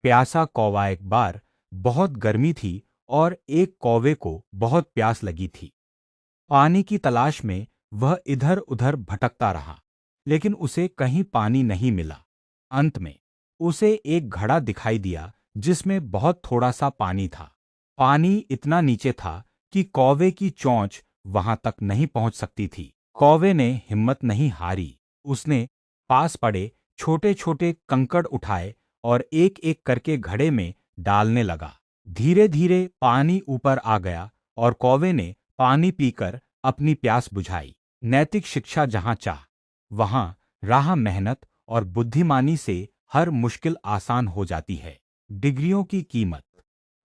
प्यासा कौवा एक बार बहुत गर्मी थी और एक कौवे को बहुत प्यास लगी थी। पानी की तलाश में वह इधर उधर भटकता रहा, लेकिन उसे कहीं पानी नहीं मिला। अंत में उसे एक घड़ा दिखाई दिया जिसमें बहुत थोड़ा सा पानी था। पानी इतना नीचे था कि कौवे की चोंच वहां तक नहीं पहुंच सकती थी। कौवे ने हिम्मत नहीं हारी। उसने पास पड़े छोटे छोटे कंकड़ उठाए और एक एक करके घड़े में डालने लगा। धीरे धीरे पानी ऊपर आ गया और कौवे ने पानी पीकर अपनी प्यास बुझाई। नैतिक शिक्षा जहां चाह, वहां राह मेहनत और बुद्धिमानी से हर मुश्किल आसान हो जाती है। डिग्रियों की कीमत।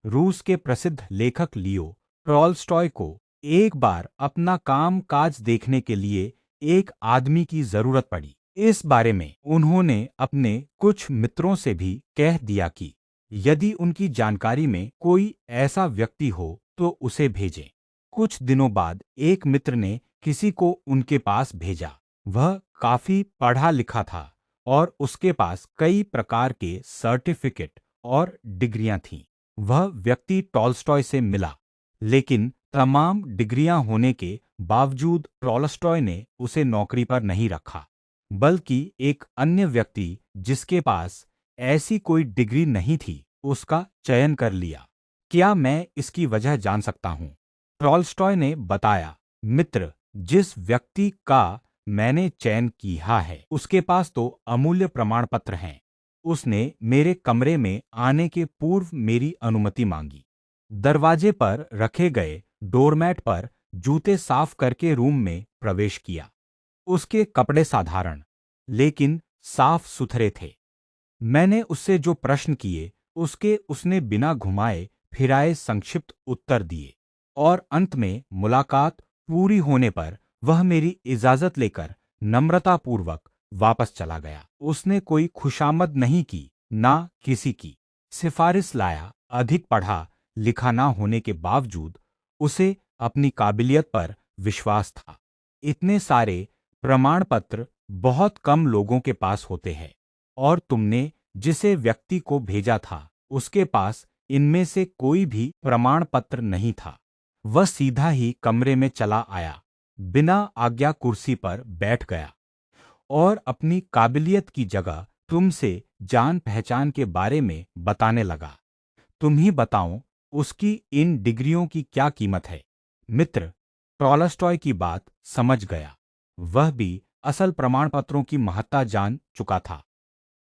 रूस के प्रसिद्ध लेखक लियो टॉल्स्टॉय को एक बार अपना काम काज देखने के लिए एक आदमी की जरूरत पड़ी। इस बारे में उन्होंने अपने कुछ मित्रों से भी कह दिया कि यदि उनकी जानकारी में कोई ऐसा व्यक्ति हो तो उसे भेजें। कुछ दिनों बाद एक मित्र ने किसी को उनके पास भेजा। वह काफी पढ़ा लिखा था और उसके पास कई प्रकार के सर्टिफिकेट और डिग्रियां थीं। वह व्यक्ति टॉल्स्टॉय से मिला, लेकिन तमाम डिग्रियां होने के बावजूद टॉल्स्टॉय ने उसे नौकरी पर नहीं रखा, बल्कि एक अन्य व्यक्ति जिसके पास ऐसी कोई डिग्री नहीं थी उसका चयन कर लिया। क्या मैं इसकी वजह जान सकता हूं? टॉल्स्टॉय ने बताया, मित्र, जिस व्यक्ति का मैंने चयन किया है उसके पास तो अमूल्य प्रमाण पत्र हैं। उसने मेरे कमरे में आने के पूर्व मेरी अनुमति मांगी। दरवाजे पर रखे गए डोरमैट पर जूते साफ करके रूम में प्रवेश किया। उसके कपड़े साधारण लेकिन साफ सुथरे थे। मैंने उससे जो प्रश्न किए उसके उसने बिना घुमाए फिराए संक्षिप्त उत्तर दिए और अंत में मुलाकात पूरी होने पर वह मेरी इजाजत लेकर नम्रतापूर्वक वापस चला गया। उसने कोई खुशामद नहीं की, ना किसी की सिफारिश लाया। अधिक पढ़ा लिखा ना होने के बावजूद उसे अपनी काबिलियत पर विश्वास था। इतने सारे प्रमाण पत्र बहुत कम लोगों के पास होते हैं, और तुमने जिसे व्यक्ति को भेजा था उसके पास इनमें से कोई भी प्रमाण पत्र नहीं था। वह सीधा ही कमरे में चला आया, बिना आज्ञा कुर्सी पर बैठ गया और अपनी काबिलियत की जगह तुमसे जान पहचान के बारे में बताने लगा। तुम ही बताओ उसकी इन डिग्रियों की क्या कीमत है? मित्र टॉल्स्टॉय की बात समझ गया। वह भी असल प्रमाण पत्रों की महत्ता जान चुका था।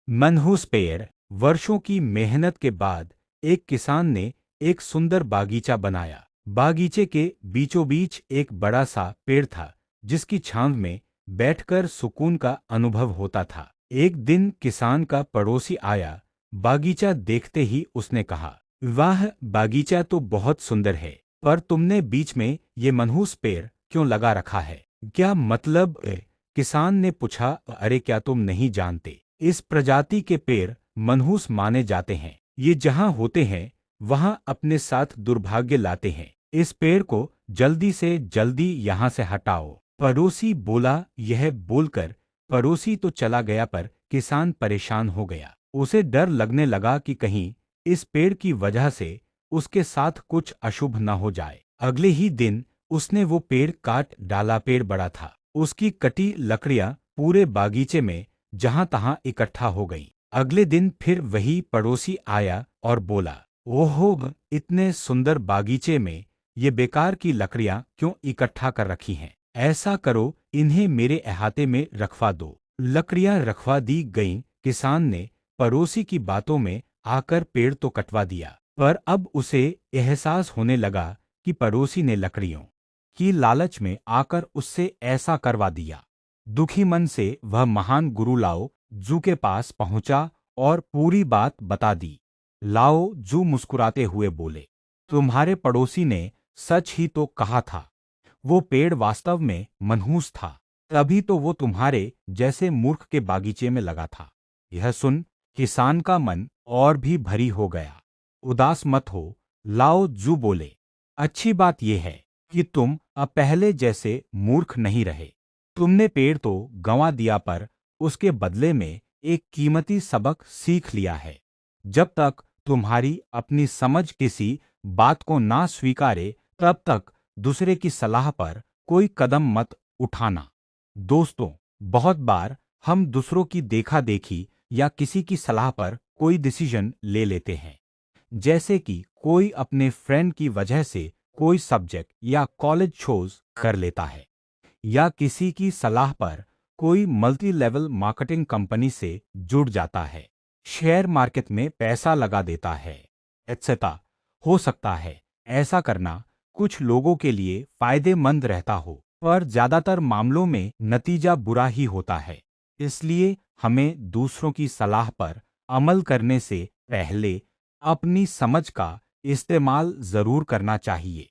मनहूस पेड़। वर्षों की मेहनत के बाद एक किसान ने एक सुंदर बागीचा बनाया। बागीचे के बीचों बीच एक बड़ा सा पेड़ था जिसकी छांव में बैठकर सुकून का अनुभव होता था। एक दिन किसान का पड़ोसी आया। बागीचा देखते ही उसने कहा, वाह, बागीचा तो बहुत सुंदर है, पर तुमने बीच में ये मनहूस पेड़ क्यों लगा रखा है? क्या मतलब है? किसान ने पूछा। अरे, क्या तुम नहीं जानते? इस प्रजाति के पेड़ मनहूस माने जाते हैं। ये जहां होते हैं वहां अपने साथ दुर्भाग्य लाते हैं। इस पेड़ को जल्दी से जल्दी यहां से हटाओ। पड़ोसी बोला। यह बोलकर पड़ोसी तो चला गया, पर किसान परेशान हो गया। उसे डर लगने लगा कि कहीं इस पेड़ की वजह से उसके साथ कुछ अशुभ न हो जाए। अगले ही दिन उसने वो पेड़ काट डाला। पेड़ बड़ा था। उसकी कटी लकड़ियां पूरे बागीचे में जहां तहां इकट्ठा हो गईं। अगले दिन फिर वही पड़ोसी आया और बोला, ओहो, इतने सुंदर बागीचे में ये बेकार की लकड़ियां क्यों इकट्ठा कर रखी हैं? ऐसा करो, इन्हें मेरे अहाते में रखवा दो। लकड़ियां रखवा दी गईं। किसान ने पड़ोसी की बातों में आकर पेड़ तो कटवा दिया, पर अब उसे एहसास होने लगा कि पड़ोसी ने लकड़ियों की लालच में आकर उससे ऐसा करवा दिया। दुखी मन से वह महान गुरु लाओ जू के पास पहुंचा और पूरी बात बता दी। लाओ जू मुस्कुराते हुए बोले, तुम्हारे पड़ोसी ने सच ही तो कहा था। वो पेड़ वास्तव में मनहूस था, तभी तो वो तुम्हारे जैसे मूर्ख के बागीचे में लगा था। यह सुन किसान का मन और भी भरी हो गया। उदास मत हो, लाओ जू बोले, अच्छी बात यह है कि तुम अब पहले जैसे मूर्ख नहीं रहे। तुमने पेड़ तो गंवा दिया, पर उसके बदले में एक कीमती सबक सीख लिया है। जब तक तुम्हारी अपनी समझ किसी बात को ना स्वीकारे, तब तक दूसरे की सलाह पर कोई कदम मत उठाना। दोस्तों, बहुत बार हम दूसरों की देखा देखी या किसी की सलाह पर कोई डिसीजन ले लेते हैं। जैसे कि कोई अपने फ्रेंड की वजह से कोई सब्जेक्ट या कॉलेज चूज कर लेता है, या किसी की सलाह पर कोई मल्टी लेवल मार्केटिंग कंपनी से जुड़ जाता है, शेयर मार्केट में पैसा लगा देता है, etc। हो सकता है ऐसा करना कुछ लोगों के लिए फायदेमंद रहता हो, पर ज्यादातर मामलों में नतीजा बुरा ही होता है। इसलिए हमें दूसरों की सलाह पर अमल करने से पहले अपनी समझ का इस्तेमाल जरूर करना चाहिए।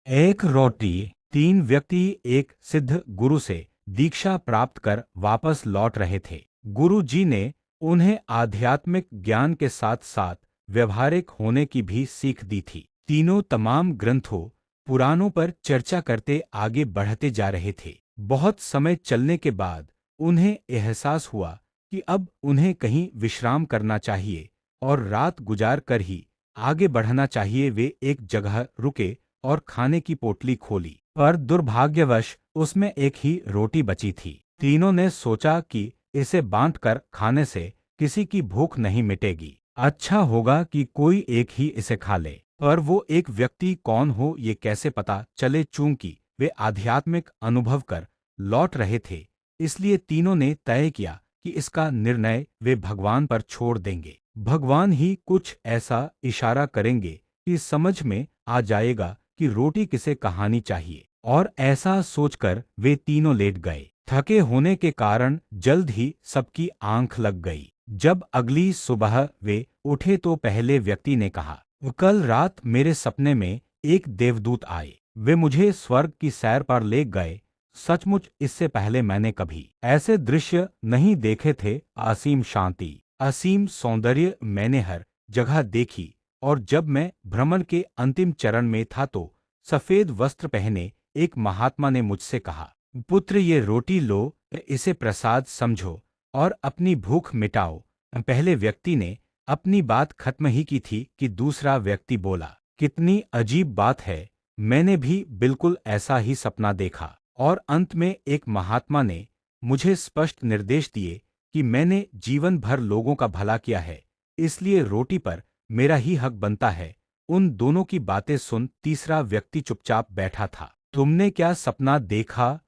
एक रोटी तीन व्यक्ति एक सिद्ध गुरु से दीक्षा प्राप्त कर वापस लौट रहे थे। गुरु जी ने उन्हें आध्यात्मिक ज्ञान के साथ साथ व्यवहारिक होने की भी सीख दी थी। तीनों तमाम ग्रंथों पुराणों पर चर्चा करते आगे बढ़ते जा रहे थे। बहुत समय चलने के बाद उन्हें एहसास हुआ कि अब उन्हें कहीं विश्राम करना चाहिए और रात गुजार कर ही आगे बढ़ना चाहिए। वे एक जगह रुके और खाने की पोटली खोली, पर दुर्भाग्यवश उसमें एक ही रोटी बची थी। तीनों ने सोचा कि इसे बांटकर खाने से किसी की भूख नहीं मिटेगी, अच्छा होगा कि कोई एक ही इसे खा ले। पर वो एक व्यक्ति कौन हो ये कैसे पता चले, चूंकि वे आध्यात्मिक अनुभव कर लौट रहे थे, इसलिए तीनों ने तय किया कि इसका निर्णय वे भगवान पर छोड़ देंगे। भगवान ही कुछ ऐसा इशारा करेंगे कि समझ में आ जाएगा कि रोटी किसे कहानी चाहिए। और ऐसा सोचकर वे तीनों लेट गए। थके होने के कारण जल्द ही सबकी आंख लग गई। जब अगली सुबह वे उठे तो पहले व्यक्ति ने कहा, कल रात मेरे सपने में एक देवदूत आए। वे मुझे स्वर्ग की सैर पर ले गए। सचमुच इससे पहले मैंने कभी ऐसे दृश्य नहीं देखे थे। असीम शांति, असीम सौंदर्य मैंने हर जगह देखी, और जब मैं भ्रमण के अंतिम चरण में था तो सफेद वस्त्र पहने एक महात्मा ने मुझसे कहा, पुत्र ये रोटी लो, इसे प्रसाद समझो और अपनी भूख मिटाओ। पहले व्यक्ति ने अपनी बात खत्म ही की थी कि दूसरा व्यक्ति बोला, कितनी अजीब बात है, मैंने भी बिल्कुल ऐसा ही सपना देखा। और अंत में एक महात्मा ने मुझे स्पष्ट निर्देश दिए कि मैंने जीवन भर लोगों का भला किया है, इसलिए रोटी पर मेरा ही हक बनता है। उन दोनों की बातें सुन तीसरा व्यक्ति चुपचाप बैठा था। तुमने क्या सपना देखा?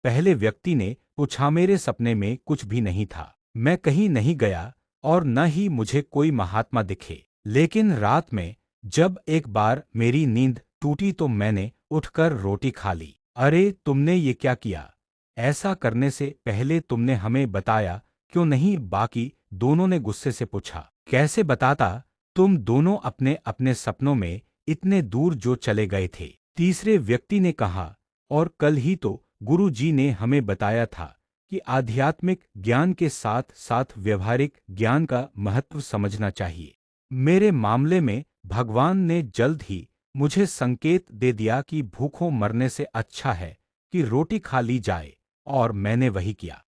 पहले व्यक्ति ने पूछा। मेरे सपने में कुछ भी नहीं था, मैं कहीं नहीं गया और न ही मुझे कोई महात्मा दिखे। लेकिन रात में जब एक बार मेरी नींद टूटी तो मैंने उठकर रोटी खा ली। अरे तुमने ये क्या किया? ऐसा करने से पहले तुमने हमें बताया क्यों नहीं? बाकी दोनों ने गुस्से से पूछा। कैसे बताता? तुम दोनों अपने अपने सपनों में इतने दूर जो चले गए थे। तीसरे व्यक्ति ने कहा, और कल ही तो गुरु जी ने हमें बताया था कि आध्यात्मिक ज्ञान के साथ साथ व्यवहारिक ज्ञान का महत्व समझना चाहिए। मेरे मामले में भगवान ने जल्द ही मुझे संकेत दे दिया कि भूखों मरने से अच्छा है कि रोटी खा ली जाए, और मैंने वही किया।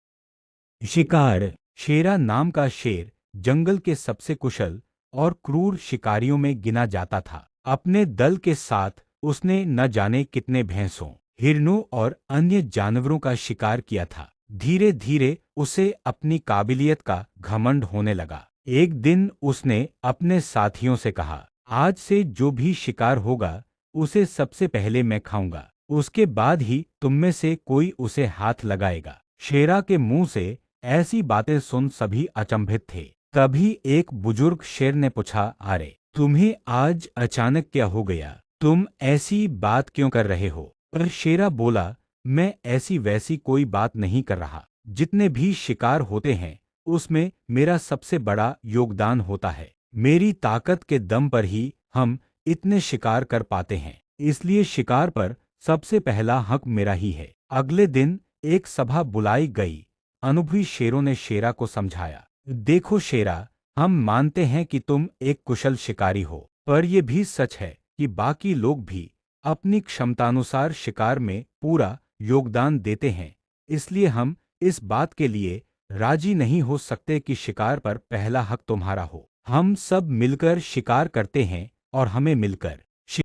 शिकार। शेरा नाम का शेर जंगल के सबसे कुशल और क्रूर शिकारियों में गिना जाता था। अपने दल के साथ उसने न जाने कितने भैंसों, हिरणों और अन्य जानवरों का शिकार किया था। धीरे धीरे उसे अपनी काबिलियत का घमंड होने लगा। एक दिन उसने अपने साथियों से कहा, आज से जो भी शिकार होगा उसे सबसे पहले मैं खाऊंगा, उसके बाद ही तुम में से कोई उसे हाथ लगाएगा। शेरा के मुंह से ऐसी बातें सुन सभी अचंभित थे। तभी एक बुजुर्ग शेर ने पूछा, अरे तुम्हें आज अचानक क्या हो गया? तुम ऐसी बात क्यों कर रहे हो? पर शेरा बोला, मैं ऐसी वैसी कोई बात नहीं कर रहा। जितने भी शिकार होते हैं उसमें मेरा सबसे बड़ा योगदान होता है। मेरी ताकत के दम पर ही हम इतने शिकार कर पाते हैं, इसलिए शिकार पर सबसे पहला हक मेरा ही है। अगले दिन एक सभा बुलाई गई। अनुभवी शेरों ने शेरा को समझाया, देखो शेरा, हम मानते हैं कि तुम एक कुशल शिकारी हो, पर यह भी सच है कि बाकी लोग भी अपनी क्षमतानुसार शिकार में पूरा योगदान देते हैं। इसलिए हम इस बात के लिए राजी नहीं हो सकते कि शिकार पर पहला हक तुम्हारा हो। हम सब मिलकर शिकार करते हैं और हमें मिलकर